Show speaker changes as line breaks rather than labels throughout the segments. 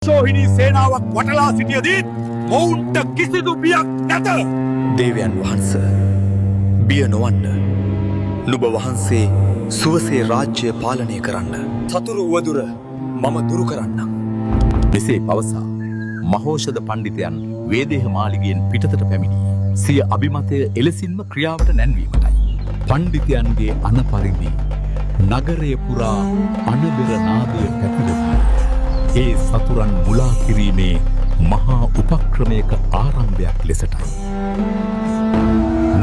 ශෝහිනී සේනාවක් වටලා සිටියදී මොවුන්ට කිසිදු බියක් නැත.
දේවයන් වහන්ස බිය නොවන්න. නුඹ වහන්සේ සුවසේ රාජ්‍ය පාලනය කරන්න. සතුරු වදුර මම දුරු කරන්නම්.
මෙසේ පවසා මහෝෂධ පණ්ඩිතයන් වේදේහ මාලිගයෙන් පිටතට පැමිණි සිය අභිමතය එලෙසින්ම ක්‍රියාවට නැන්වීමටයි. පණ්ඩිතයන්ගේ අනපරිදි නගරය පුරා අනබෙර නාදය පැතිරෙනවා. ඒ සතුරන් මුලා කිරීමේ මහා උපක්‍රමයක ආරම්භයක් ලෙසටයි.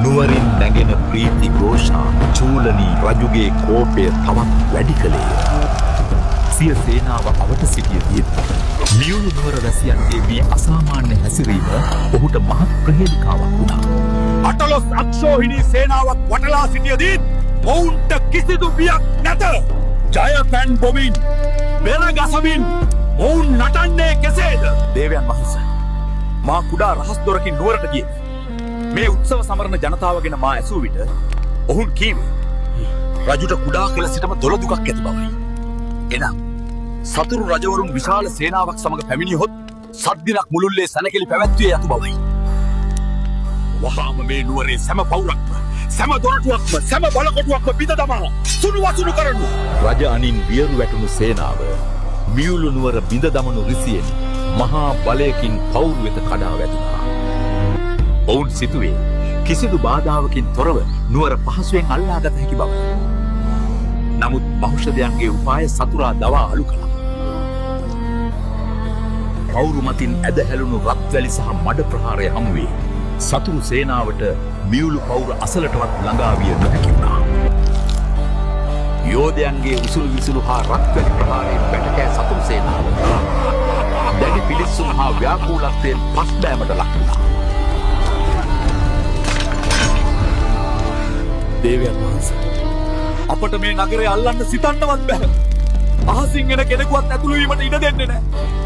නුවරින් නැගෙන ප්‍රීති ഘോഷා චූලනී රජුගේ කෝපය තවත් වැඩි කළේ. සිය සේනාව අවට සිටියදී ලියුණු නුවර වැසියන්ගේ මේ අසාමාන්‍ය හැසිරීම ඔහුට මහත් ප්‍රහේලිකාවක් වුණා.
අටලොස් අක්ෂෝහිනී සේනාවක් වටලා සිටියදී මොවුන්ට කිසිදු බියක් නැත. ජය පැන් බොමින් බෙර ගසමින් ඔවුන් නටන්නේ කෙසේද?
දේවයන් වහන්ස මා කුඩා රහස් දොරකින් නුවරට ගියේ. මේ උත්සව සමරන ජනතාව ගැන මා ඇසූ විට ඔවුන් කීවේ රජුට කුඩා කළ සිටම දොළදුකක් ඇති බවයි. එනම් සතුරු රජවරුන් විශාල සේනාවක් සමග පැමිණියහොත් සත්දිනක් මුළුල්ලේ සැනකෙළි පැවැත්විය යතු බවයි.
වහාම මේ නුවරේ සැම පවුරක්ම සැම දොරටුවක්ම සැම බලකොටුවක්ම බිඳ දමා සුළු වසුළු කරනු.
රජ අනින් වියරු වැටුණු සේනාව මියුළු නුවර බිඳ දමනු රිසියෙන් මහා බලයකින් පවුරු වෙත කඩා වැදුනා. ඔවුන් සිතුවේ කිසිදු බාධාවකින් තොරව නුවර පහසුවෙන් අල්ලාගත හැකි බව. නමුත් බෞද්ධයන්ගේ උපාය සතුරා දවා අලු කළා. පවුරු මතින් ඇදහැළුණු රත්වැලි සහ මඩ ප්‍රහාරය හමුවේ සතුරු සේනාවට මියුළු පවුර අසලටවත් ළඟා විය නොහැකි වුණා. යෝධයන්ගේ උසුළු විසුළු හා රත්වැලි ප්‍රහාරයෙන් වැටකෑ සතුරු සේනාව දැඩි පිළිස්සුම් හා ව්‍යාකූලත්වයෙන් පස්බෑමට ලක් වුණා.
දේවයන් වහන්සේ අපට මේ නගරය අල්ලන්න සිතන්නවත් බැහැ. අහසින් එන කෙනෙකුවත් ඇතුළු වීමට ඉඩ දෙන්නේ නැහැ.